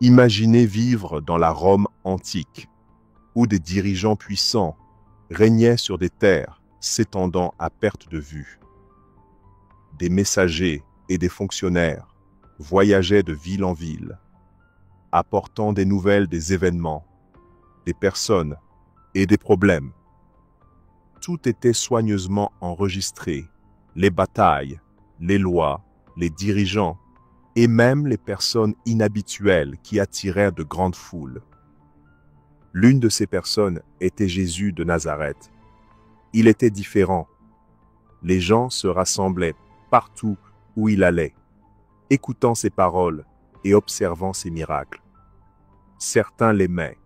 Imaginez vivre dans la Rome antique, où des dirigeants puissants régnaient sur des terres s'étendant à perte de vue. Des messagers et des fonctionnaires voyageaient de ville en ville, apportant des nouvelles des événements, des personnes et des problèmes. Tout était soigneusement enregistré, les batailles, les lois, les dirigeants et même les personnes inhabituelles qui attiraient de grandes foules. L'une de ces personnes était Jésus de Nazareth. Il était différent. Les gens se rassemblaient partout où il allait, écoutant ses paroles et observant ses miracles. Certains l'aimaient,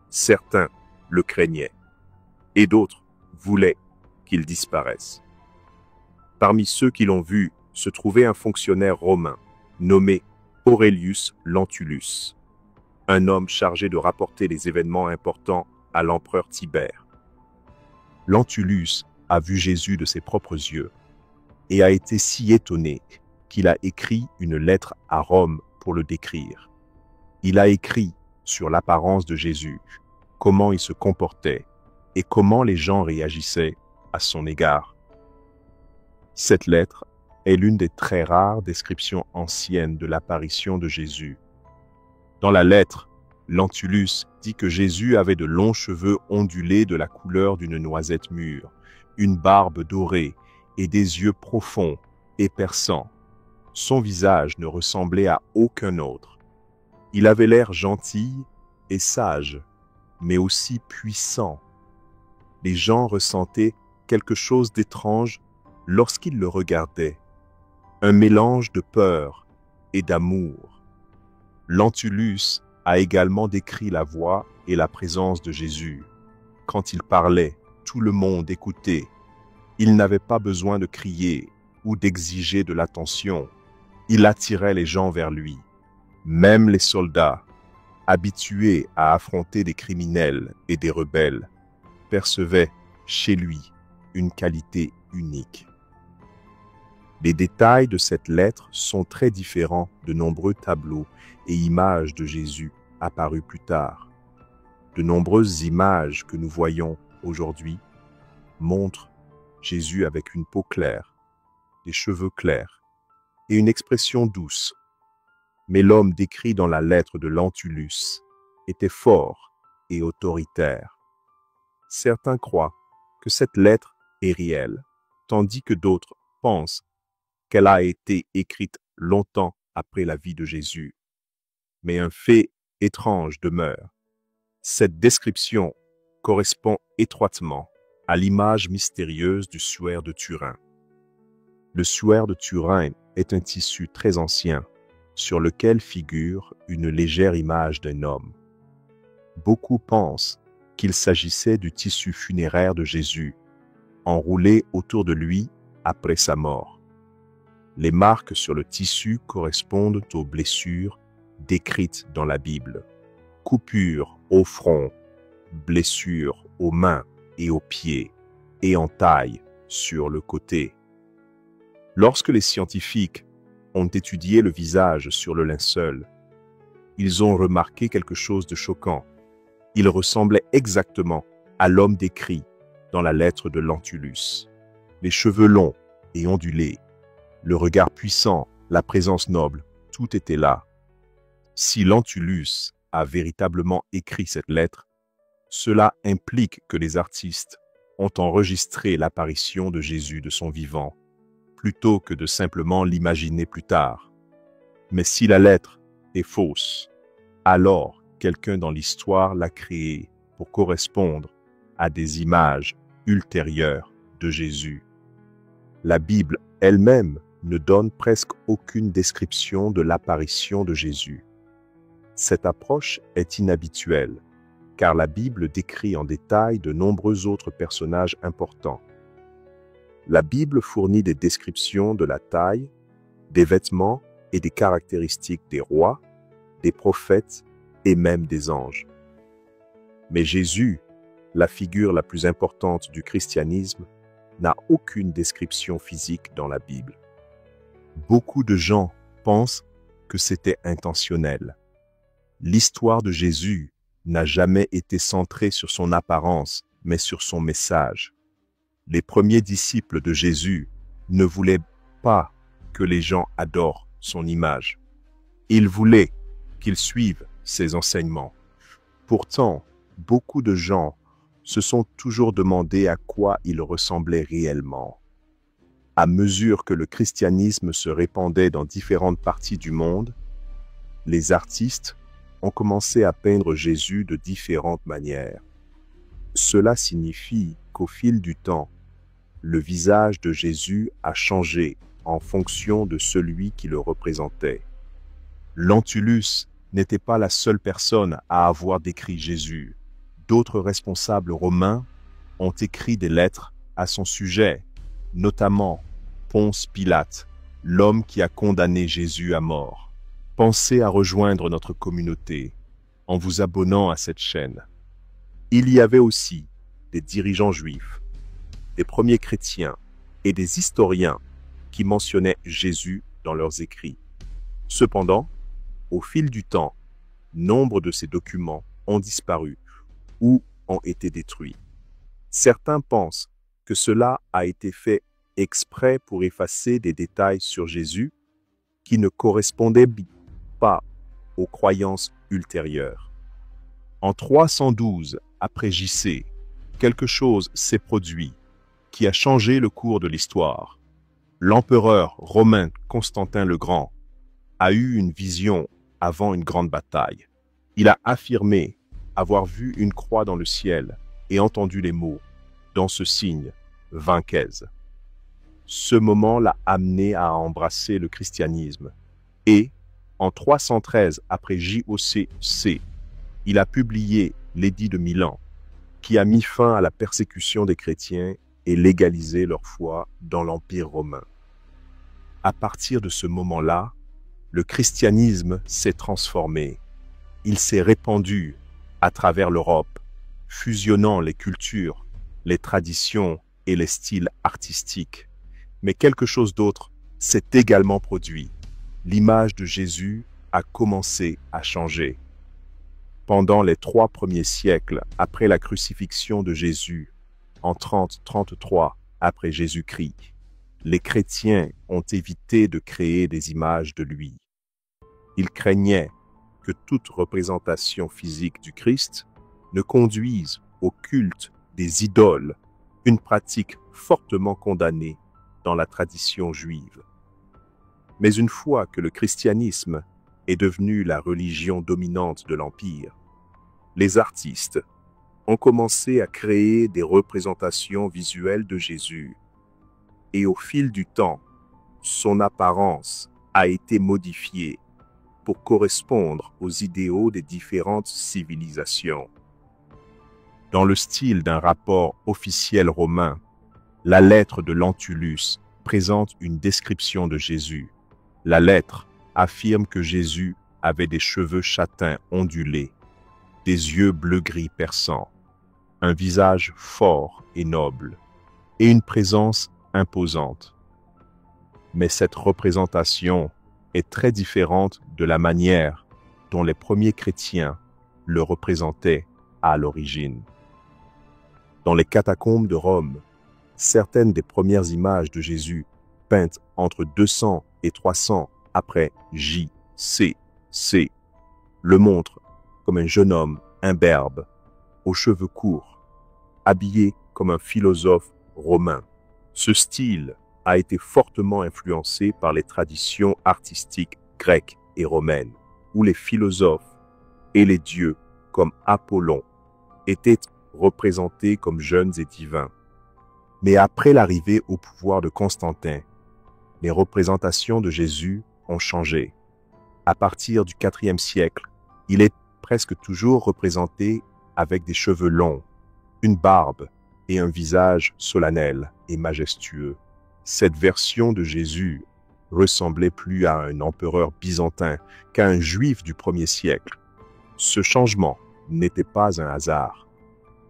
certains le craignaient, et d'autres voulaient qu'il disparaisse. Parmi ceux qui l'ont vu se trouvait un fonctionnaire romain nommé Aurelius Lentulus, un homme chargé de rapporter les événements importants à l'empereur Tibère. Lentulus a vu Jésus de ses propres yeux et a été si étonné qu'il a écrit une lettre à Rome pour le décrire. Il a écrit sur l'apparence de Jésus, comment il se comportait et comment les gens réagissaient à son égard. Cette lettre est l'une des très rares descriptions anciennes de l'apparition de Jésus. Dans la lettre, Lentulus dit que Jésus avait de longs cheveux ondulés de la couleur d'une noisette mûre, une barbe dorée et des yeux profonds et perçants. Son visage ne ressemblait à aucun autre. Il avait l'air gentil et sage, mais aussi puissant. Les gens ressentaient quelque chose d'étrange lorsqu'ils le regardaient, un mélange de peur et d'amour. Lentulus a également décrit la voix et la présence de Jésus. Quand il parlait, tout le monde écoutait. Il n'avait pas besoin de crier ou d'exiger de l'attention. Il attirait les gens vers lui. Même les soldats, habitués à affronter des criminels et des rebelles, percevaient chez lui une qualité unique. Les détails de cette lettre sont très différents de nombreux tableaux et images de Jésus apparus plus tard. De nombreuses images que nous voyons aujourd'hui montrent Jésus avec une peau claire, des cheveux clairs et une expression douce. Mais l'homme décrit dans la lettre de Lentulus était fort et autoritaire. Certains croient que cette lettre est réelle, tandis que d'autres pensent qu'elle a été écrite longtemps après la vie de Jésus. Mais un fait étrange demeure. Cette description correspond étroitement à l'image mystérieuse du suaire de Turin. Le suaire de Turin est un tissu très ancien, sur lequel figure une légère image d'un homme. Beaucoup pensent qu'il s'agissait du tissu funéraire de Jésus, enroulé autour de lui après sa mort. Les marques sur le tissu correspondent aux blessures décrites dans la Bible. Coupures au front, blessures aux mains et aux pieds, et entailles sur le côté. Lorsque les scientifiques ont étudié le visage sur le linceul, ils ont remarqué quelque chose de choquant. Il ressemblait exactement à l'homme décrit dans la lettre de Lentulus. Les cheveux longs et ondulés, le regard puissant, la présence noble, tout était là. Si Lentulus a véritablement écrit cette lettre, cela implique que les artistes ont enregistré l'apparition de Jésus de son vivant, plutôt que de simplement l'imaginer plus tard. Mais si la lettre est fausse, alors quelqu'un dans l'histoire l'a créée pour correspondre à des images ultérieures de Jésus. La Bible elle-même ne donne presque aucune description de l'apparition de Jésus. Cette approche est inhabituelle, car la Bible décrit en détail de nombreux autres personnages importants. La Bible fournit des descriptions de la taille, des vêtements et des caractéristiques des rois, des prophètes et même des anges. Mais Jésus, la figure la plus importante du christianisme, n'a aucune description physique dans la Bible. Beaucoup de gens pensent que c'était intentionnel. L'histoire de Jésus n'a jamais été centrée sur son apparence, mais sur son message. Les premiers disciples de Jésus ne voulaient pas que les gens adorent son image. Ils voulaient qu'ils suivent ses enseignements. Pourtant, beaucoup de gens se sont toujours demandé à quoi il ressemblait réellement. À mesure que le christianisme se répandait dans différentes parties du monde, les artistes ont commencé à peindre Jésus de différentes manières. Cela signifie qu'au fil du temps, le visage de Jésus a changé en fonction de celui qui le représentait. Lentulus n'était pas la seule personne à avoir décrit Jésus. D'autres responsables romains ont écrit des lettres à son sujet, notamment Ponce Pilate, l'homme qui a condamné Jésus à mort. Pensez à rejoindre notre communauté en vous abonnant à cette chaîne. Il y avait aussi des dirigeants juifs, des premiers chrétiens et des historiens qui mentionnaient Jésus dans leurs écrits. Cependant, au fil du temps, nombre de ces documents ont disparu ou ont été détruits. Certains pensent que cela a été fait exprès pour effacer des détails sur Jésus qui ne correspondaient pas aux croyances ultérieures. En 312 après J.C., quelque chose s'est produit qui a changé le cours de l'histoire. L'empereur romain Constantin le Grand a eu une vision avant une grande bataille. Il a affirmé avoir vu une croix dans le ciel et entendu les mots « Dans ce signe, vainquez ». Ce moment l'a amené à embrasser le christianisme et, en 313 après JOCC, il a publié l'édit de Milan qui a mis fin à la persécution des chrétiens et légalisé leur foi dans l'Empire romain. À partir de ce moment-là, le christianisme s'est transformé. Il s'est répandu à travers l'Europe, fusionnant les cultures, les traditions et les styles artistiques. Mais quelque chose d'autre s'est également produit. L'image de Jésus a commencé à changer. Pendant les 3 premiers siècles après la crucifixion de Jésus, en 30-33 après Jésus-Christ, les chrétiens ont évité de créer des images de lui. Ils craignaient que toute représentation physique du Christ ne conduise au culte des idoles, une pratique fortement condamnée dans la tradition juive. Mais une fois que le christianisme est devenu la religion dominante de l'Empire, les artistes ont commencé à créer des représentations visuelles de Jésus. Et au fil du temps, son apparence a été modifiée pour correspondre aux idéaux des différentes civilisations. Dans le style d'un rapport officiel romain, la lettre de Lentulus présente une description de Jésus. La lettre affirme que Jésus avait des cheveux châtains ondulés, des yeux bleu-gris perçants, un visage fort et noble, et une présence imposante. Mais cette représentation est très différente de la manière dont les premiers chrétiens le représentaient à l'origine. Dans les catacombes de Rome, certaines des premières images de Jésus peintes entre 200 et 300 après J.C.C. le montrent comme un jeune homme imberbe, aux cheveux courts, habillé comme un philosophe romain. Ce style a été fortement influencé par les traditions artistiques grecques et romaines, où les philosophes et les dieux comme Apollon étaient représentés comme jeunes et divins. Mais après l'arrivée au pouvoir de Constantin, les représentations de Jésus ont changé. À partir du IVe siècle, il est presque toujours représenté avec des cheveux longs, une barbe et un visage solennel et majestueux. Cette version de Jésus ressemblait plus à un empereur byzantin qu'à un juif du 1er siècle. Ce changement n'était pas un hasard.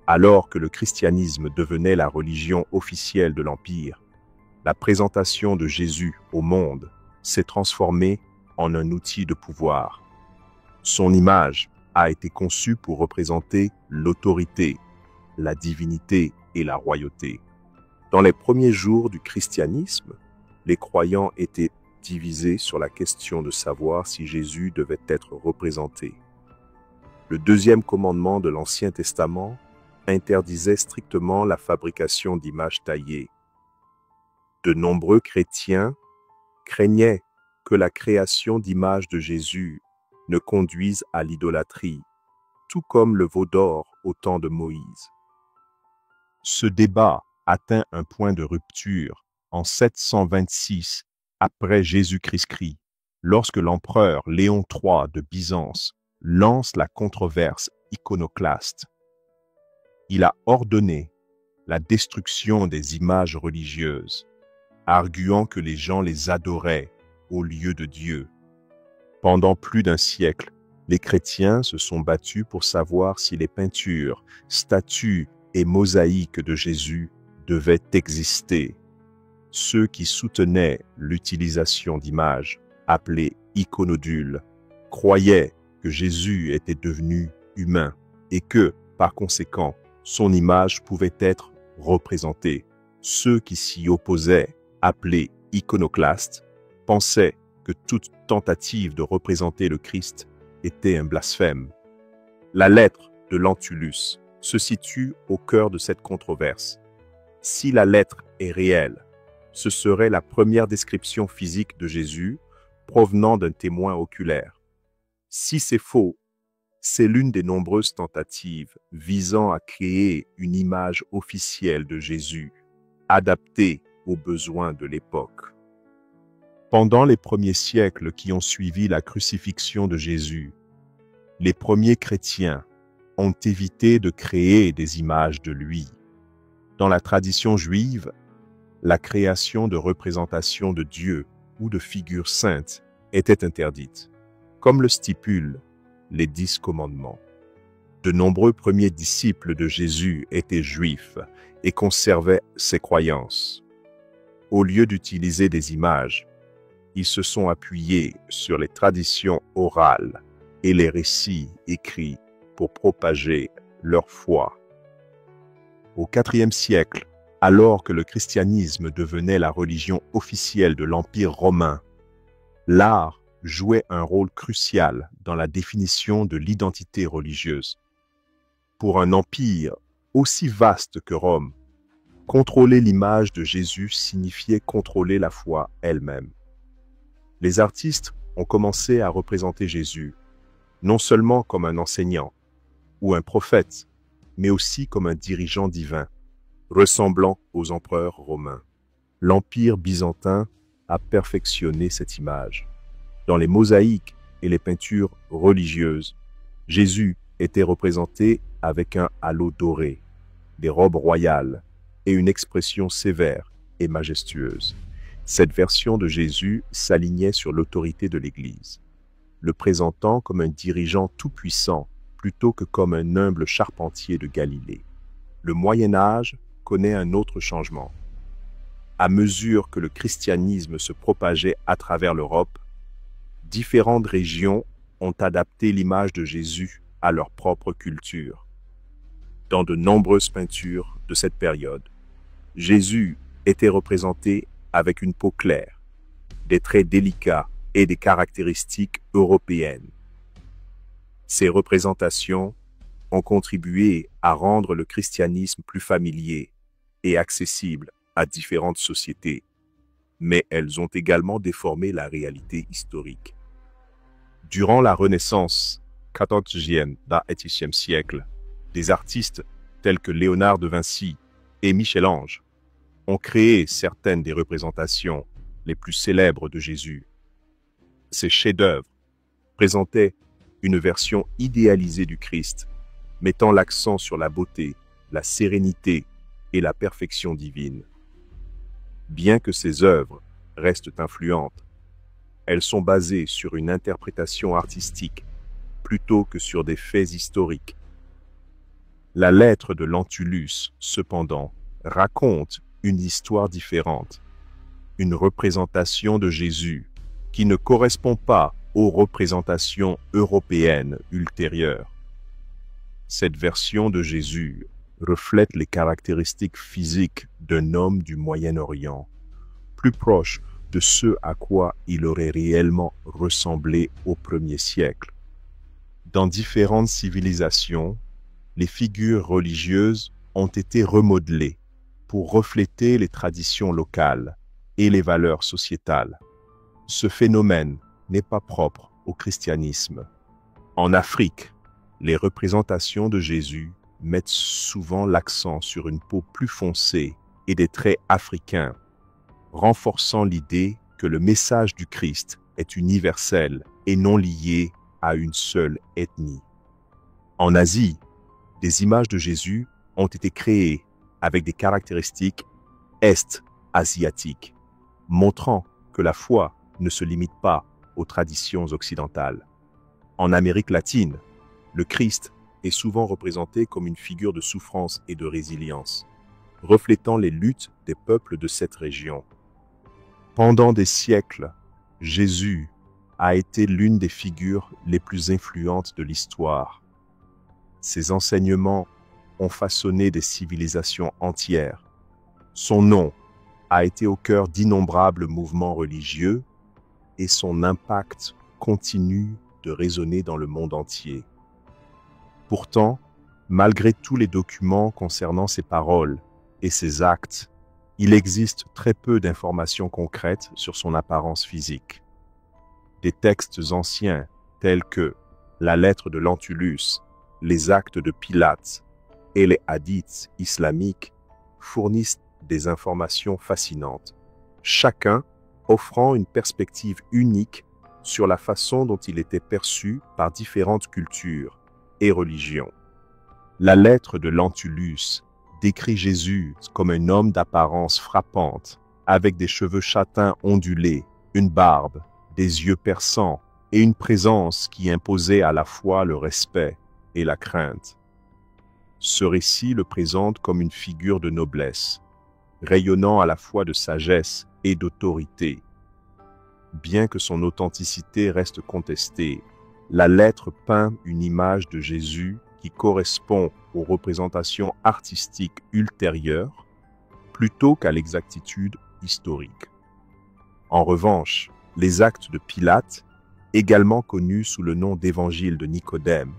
Alors que le christianisme devenait la religion officielle de l'Empire, la présentation de Jésus au monde s'est transformée en un outil de pouvoir. Son image a été conçue pour représenter l'autorité, la divinité et la royauté. Dans les premiers jours du christianisme, les croyants étaient divisés sur la question de savoir si Jésus devait être représenté. Le deuxième commandement de l'Ancien Testament interdisait strictement la fabrication d'images taillées. De nombreux chrétiens craignaient que la création d'images de Jésus ne conduise à l'idolâtrie, tout comme le veau d'or au temps de Moïse. Ce débat atteint un point de rupture en 726 après Jésus-Christ, lorsque l'empereur Léon III de Byzance lance la controverse iconoclaste. Il a ordonné la destruction des images religieuses, arguant que les gens les adoraient au lieu de Dieu. Pendant plus d'un siècle, les chrétiens se sont battus pour savoir si les peintures, statues et mosaïques de Jésus devaient exister. Ceux qui soutenaient l'utilisation d'images, appelées iconodules, croyaient que Jésus était devenu humain et que, par conséquent, son image pouvait être représentée. Ceux qui s'y opposaient, appelés iconoclastes, pensaient que toute tentative de représenter le Christ était un blasphème. La lettre de Lentulus se situe au cœur de cette controverse. Si la lettre est réelle, ce serait la première description physique de Jésus provenant d'un témoin oculaire. Si c'est faux, c'est l'une des nombreuses tentatives visant à créer une image officielle de Jésus, adaptée aux besoins de l'époque. Pendant les premiers siècles qui ont suivi la crucifixion de Jésus, les premiers chrétiens ont évité de créer des images de lui. Dans la tradition juive, la création de représentations de Dieu ou de figures saintes était interdite, comme le stipulent les 10 commandements. De nombreux premiers disciples de Jésus étaient juifs et conservaient ces croyances. Au lieu d'utiliser des images, ils se sont appuyés sur les traditions orales et les récits écrits pour propager leur foi. Au IVe siècle, alors que le christianisme devenait la religion officielle de l'Empire romain, l'art jouait un rôle crucial dans la définition de l'identité religieuse. Pour un empire aussi vaste que Rome, contrôler l'image de Jésus signifiait contrôler la foi elle-même. Les artistes ont commencé à représenter Jésus, non seulement comme un enseignant ou un prophète, mais aussi comme un dirigeant divin, ressemblant aux empereurs romains. L'Empire byzantin a perfectionné cette image. Dans les mosaïques et les peintures religieuses, Jésus était représenté avec un halo doré, des robes royales et une expression sévère et majestueuse. Cette version de Jésus s'alignait sur l'autorité de l'Église, le présentant comme un dirigeant tout-puissant plutôt que comme un humble charpentier de Galilée. Le Moyen Âge connaît un autre changement. À mesure que le christianisme se propageait à travers l'Europe, différentes régions ont adapté l'image de Jésus à leur propre culture. Dans de nombreuses peintures de cette période, Jésus était représenté avec une peau claire, des traits délicats et des caractéristiques européennes. Ces représentations ont contribué à rendre le christianisme plus familier et accessible à différentes sociétés, mais elles ont également déformé la réalité historique. Durant la Renaissance XIVe et XVe siècle, des artistes tels que Léonard de Vinci et Michel-Ange ont créé certaines des représentations les plus célèbres de Jésus. Ces chefs-d'œuvre présentaient une version idéalisée du Christ, mettant l'accent sur la beauté, la sérénité et la perfection divine. Bien que ces œuvres restent influentes, elles sont basées sur une interprétation artistique plutôt que sur des faits historiques. La lettre de Lentulus, cependant, raconte une histoire différente, une représentation de Jésus qui ne correspond pas aux représentations européennes ultérieures. Cette version de Jésus reflète les caractéristiques physiques d'un homme du Moyen-Orient, plus proche de ce à quoi il aurait réellement ressemblé au premier siècle. Dans différentes civilisations, les figures religieuses ont été remodelées pour refléter les traditions locales et les valeurs sociétales. Ce phénomène n'est pas propre au christianisme. En Afrique, les représentations de Jésus mettent souvent l'accent sur une peau plus foncée et des traits africains, renforçant l'idée que le message du Christ est universel et non lié à une seule ethnie. En Asie, des images de Jésus ont été créées avec des caractéristiques est-asiatiques, montrant que la foi ne se limite pas aux traditions occidentales. En Amérique latine, le Christ est souvent représenté comme une figure de souffrance et de résilience, reflétant les luttes des peuples de cette région. Pendant des siècles, Jésus a été l'une des figures les plus influentes de l'histoire. Ses enseignements ont façonné des civilisations entières. Son nom a été au cœur d'innombrables mouvements religieux et son impact continue de résonner dans le monde entier. Pourtant, malgré tous les documents concernant ses paroles et ses actes, il existe très peu d'informations concrètes sur son apparence physique. Des textes anciens tels que la lettre de Lentulus, les actes de Pilate et les hadiths islamiques fournissent des informations fascinantes, chacun offrant une perspective unique sur la façon dont il était perçu par différentes cultures et religions. La lettre de Lentulus décrit Jésus comme un homme d'apparence frappante, avec des cheveux châtains ondulés, une barbe, des yeux perçants et une présence qui imposait à la fois le respect et la crainte. Ce récit le présente comme une figure de noblesse, rayonnant à la fois de sagesse et d'autorité. Bien que son authenticité reste contestée, la lettre peint une image de Jésus qui correspond aux représentations artistiques ultérieures plutôt qu'à l'exactitude historique. En revanche, les actes de Pilate, également connus sous le nom d'évangile de Nicodème,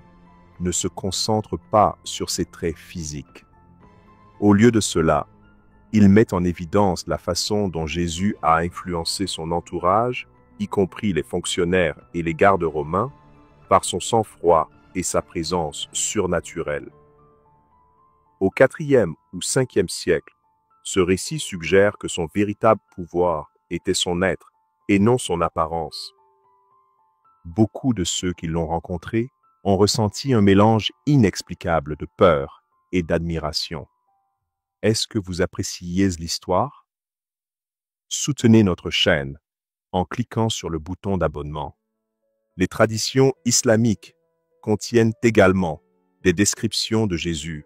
ne se concentrent pas sur ses traits physiques. Au lieu de cela, il met en évidence la façon dont Jésus a influencé son entourage, y compris les fonctionnaires et les gardes romains, par son sang-froid et sa présence surnaturelle. Au IVe ou Ve siècle, ce récit suggère que son véritable pouvoir était son être et non son apparence. Beaucoup de ceux qui l'ont rencontré ont ressenti un mélange inexplicable de peur et d'admiration. Est-ce que vous appréciez l'histoire? Soutenez notre chaîne en cliquant sur le bouton d'abonnement. Les traditions islamiques contiennent également des descriptions de Jésus,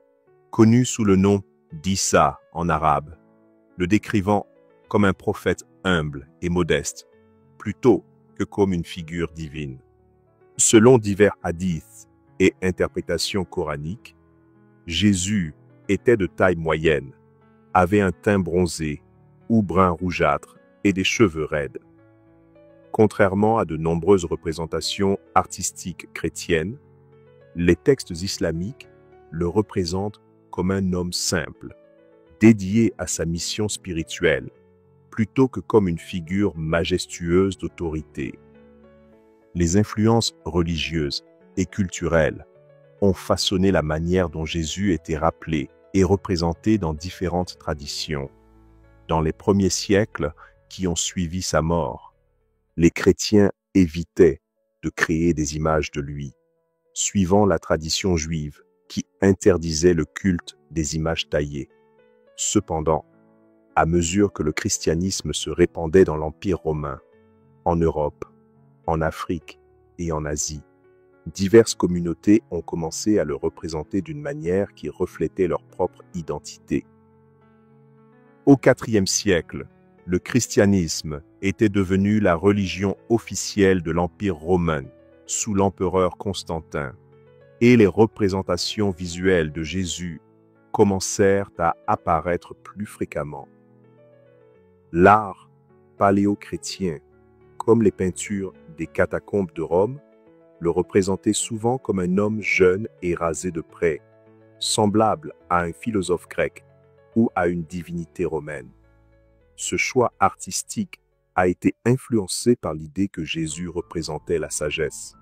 connu sous le nom d'Issa en arabe, le décrivant comme un prophète humble et modeste, plutôt que comme une figure divine. Selon divers hadiths et interprétations coraniques, Jésus était de taille moyenne, avait un teint bronzé ou brun rougeâtre et des cheveux raides. Contrairement à de nombreuses représentations artistiques chrétiennes, les textes islamiques le représentent comme un homme simple, dédié à sa mission spirituelle, plutôt que comme une figure majestueuse d'autorité. Les influences religieuses et culturelles ont façonné la manière dont Jésus était rappelé et représenté dans différentes traditions. Dans les premiers siècles qui ont suivi sa mort, les chrétiens évitaient de créer des images de lui, suivant la tradition juive qui interdisait le culte des images taillées. Cependant, à mesure que le christianisme se répandait dans l'Empire romain, en Europe, en Afrique et en Asie, diverses communautés ont commencé à le représenter d'une manière qui reflétait leur propre identité. Au IVe siècle, le christianisme était devenue la religion officielle de l'Empire romain sous l'empereur Constantin, et les représentations visuelles de Jésus commencèrent à apparaître plus fréquemment. L'art paléo-chrétien, comme les peintures des catacombes de Rome, le représentait souvent comme un homme jeune et rasé de près, semblable à un philosophe grec ou à une divinité romaine. Ce choix artistique a été influencé par l'idée que Jésus représentait la sagesse,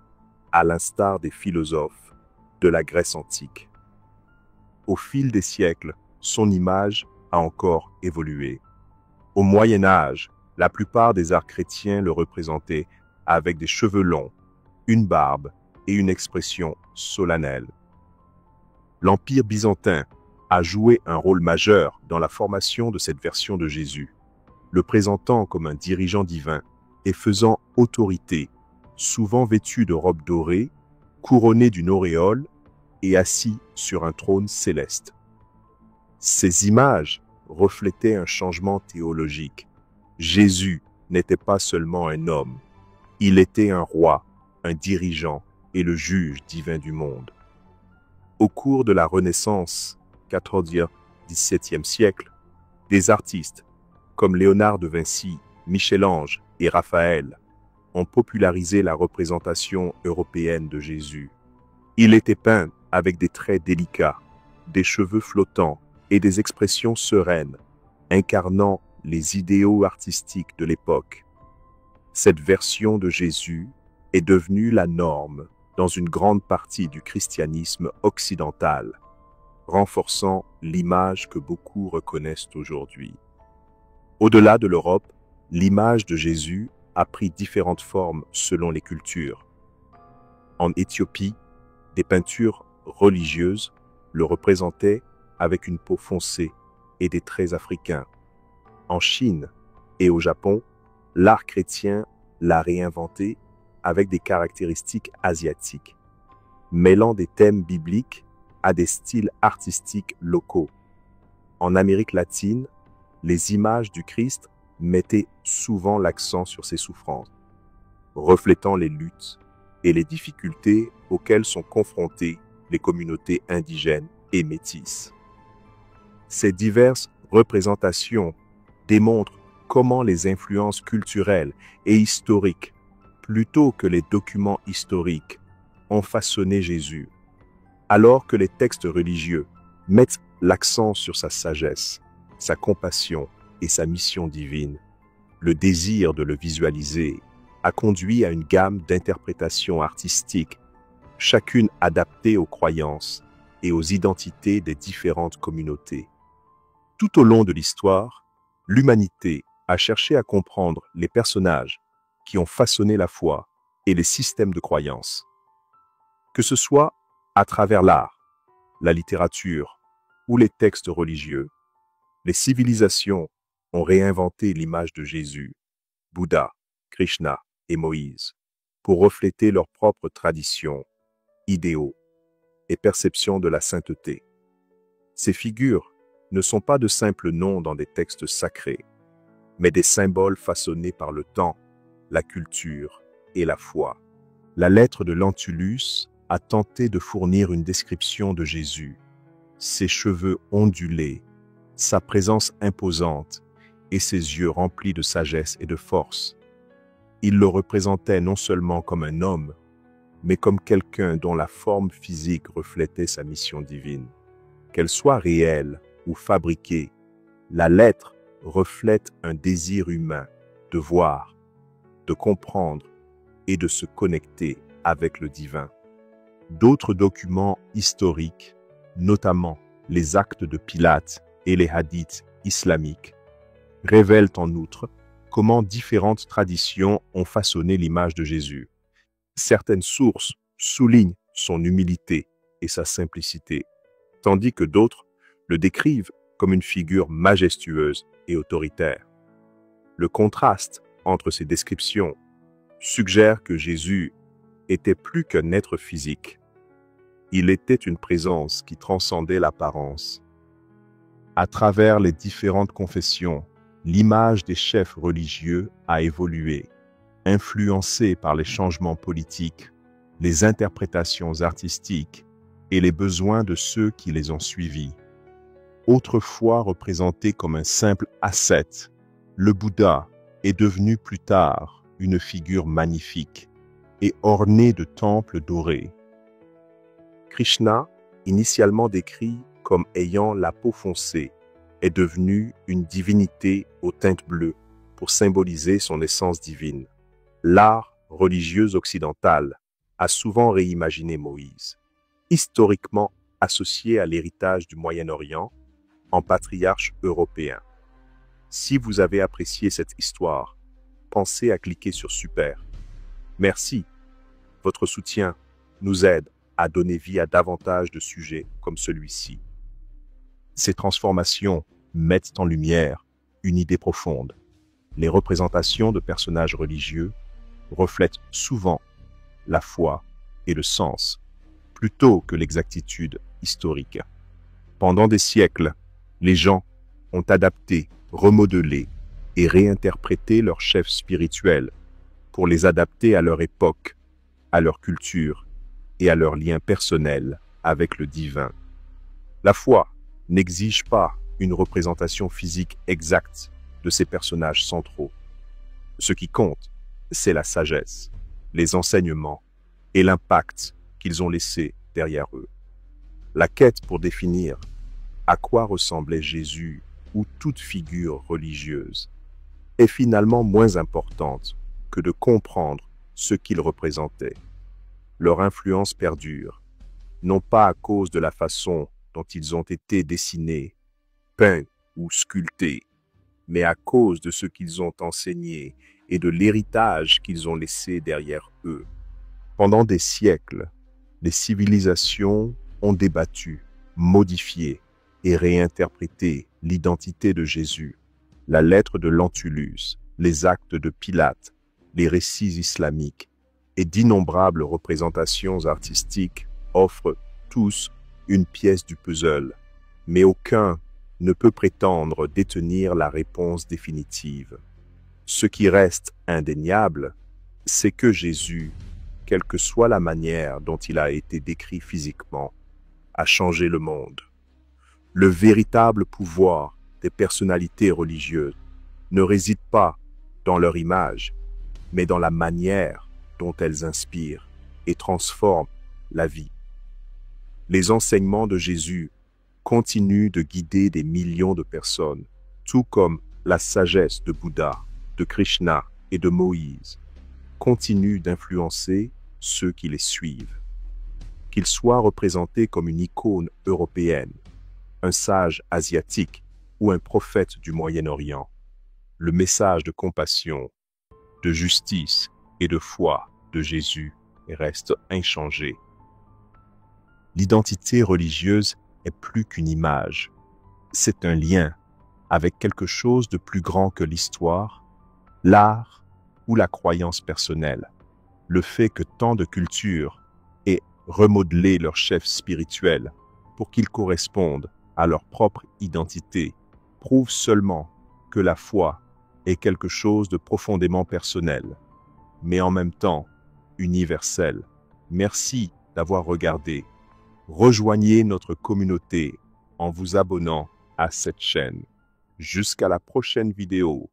à l'instar des philosophes de la Grèce antique. Au fil des siècles, son image a encore évolué. Au Moyen Âge, la plupart des arts chrétiens le représentaient avec des cheveux longs, une barbe et une expression solennelle. L'Empire byzantin a joué un rôle majeur dans la formation de cette version de Jésus, le présentant comme un dirigeant divin et faisant autorité, souvent vêtu de robes dorées, couronné d'une auréole et assis sur un trône céleste. Ces images reflétaient un changement théologique. Jésus n'était pas seulement un homme, il était un roi, un dirigeant et le juge divin du monde. Au cours de la Renaissance, 14e, 17e siècle, des artistes comme Léonard de Vinci, Michel-Ange et Raphaël ont popularisé la représentation européenne de Jésus. Il était peint avec des traits délicats, des cheveux flottants et des expressions sereines, incarnant les idéaux artistiques de l'époque. Cette version de Jésus est devenue la norme dans une grande partie du christianisme occidental, renforçant l'image que beaucoup reconnaissent aujourd'hui. Au-delà de l'Europe, l'image de Jésus a pris différentes formes selon les cultures. En Éthiopie, des peintures religieuses le représentaient avec une peau foncée et des traits africains. En Chine et au Japon, l'art chrétien l'a réinventé avec des caractéristiques asiatiques, mêlant des thèmes bibliques à des styles artistiques locaux. En Amérique latine, les images du Christ mettaient souvent l'accent sur ses souffrances, reflétant les luttes et les difficultés auxquelles sont confrontées les communautés indigènes et métisses. Ces diverses représentations démontrent comment les influences culturelles et historiques, plutôt que les documents historiques, ont façonné Jésus, alors que les textes religieux mettent l'accent sur sa sagesse, sa compassion et sa mission divine. Le désir de le visualiser a conduit à une gamme d'interprétations artistiques, chacune adaptée aux croyances et aux identités des différentes communautés. Tout au long de l'histoire, l'humanité a cherché à comprendre les personnages qui ont façonné la foi et les systèmes de croyances. Que ce soit à travers l'art, la littérature ou les textes religieux, les civilisations ont réinventé l'image de Jésus, Bouddha, Krishna et Moïse pour refléter leurs propres traditions, idéaux et perceptions de la sainteté. Ces figures ne sont pas de simples noms dans des textes sacrés, mais des symboles façonnés par le temps, la culture et la foi. La lettre de Lentulus a tenté de fournir une description de Jésus, ses cheveux ondulés, sa présence imposante et ses yeux remplis de sagesse et de force. Il le représentait non seulement comme un homme, mais comme quelqu'un dont la forme physique reflétait sa mission divine. Qu'elle soit réelle ou fabriquée, la lettre reflète un désir humain de voir, de comprendre et de se connecter avec le divin. D'autres documents historiques, notamment les actes de Pilate et les hadiths islamiques, révèlent en outre comment différentes traditions ont façonné l'image de Jésus. Certaines sources soulignent son humilité et sa simplicité, tandis que d'autres le décrivent comme une figure majestueuse et autoritaire. Le contraste entre ces descriptions suggère que Jésus était plus qu'un être physique. Il était une présence qui transcendait l'apparence. À travers les différentes confessions, l'image des chefs religieux a évolué, influencée par les changements politiques, les interprétations artistiques et les besoins de ceux qui les ont suivis. Autrefois représenté comme un simple ascète, le Bouddha est devenu plus tard une figure magnifique et ornée de temples dorés. Krishna, initialement décrit comme ayant la peau foncée, est devenu une divinité aux teintes bleues pour symboliser son essence divine. L'art religieux occidental a souvent réimaginé Moïse, historiquement associé à l'héritage du Moyen-Orient, en patriarche européen. Si vous avez apprécié cette histoire, pensez à cliquer sur Super. Merci. Votre soutien nous aide à donner vie à davantage de sujets comme celui-ci. Ces transformations mettent en lumière une idée profonde. Les représentations de personnages religieux reflètent souvent la foi et le sens, plutôt que l'exactitude historique. Pendant des siècles, les gens ont adapté, remodelé et réinterprété leurs chefs spirituels pour les adapter à leur époque, à leur culture et à leurs liens personnels avec le divin. La foi n'exige pas une représentation physique exacte de ces personnages centraux. Ce qui compte, c'est la sagesse, les enseignements et l'impact qu'ils ont laissé derrière eux. La quête pour définir à quoi ressemblait Jésus ou toute figure religieuse est finalement moins importante que de comprendre ce qu'ils représentaient. Leur influence perdure, non pas à cause de la façon dont ils ont été dessinés, peints ou sculptés, mais à cause de ce qu'ils ont enseigné et de l'héritage qu'ils ont laissé derrière eux. Pendant des siècles, les civilisations ont débattu, modifié et réinterprété l'identité de Jésus, la lettre de Lentulus, les actes de Pilate, les récits islamiques et d'innombrables représentations artistiques offrent tous une pièce du puzzle, mais aucun ne peut prétendre détenir la réponse définitive. Ce qui reste indéniable, c'est que Jésus, quelle que soit la manière dont il a été décrit physiquement, a changé le monde. Le véritable pouvoir des personnalités religieuses ne réside pas dans leur image, mais dans la manière dont elles inspirent et transforment la vie. Les enseignements de Jésus continuent de guider des millions de personnes, tout comme la sagesse de Bouddha, de Krishna et de Moïse continue d'influencer ceux qui les suivent. Qu'ils soient représentés comme une icône européenne, un sage asiatique ou un prophète du Moyen-Orient, le message de compassion, de justice et de foi de Jésus reste inchangé. L'identité religieuse est plus qu'une image. C'est un lien avec quelque chose de plus grand que l'histoire, l'art ou la croyance personnelle. Le fait que tant de cultures aient remodelé leur chef spirituel pour qu'ils correspondent à leur propre identité prouve seulement que la foi est quelque chose de profondément personnel, mais en même temps universel. Merci d'avoir regardé. Rejoignez notre communauté en vous abonnant à cette chaîne. Jusqu'à la prochaine vidéo.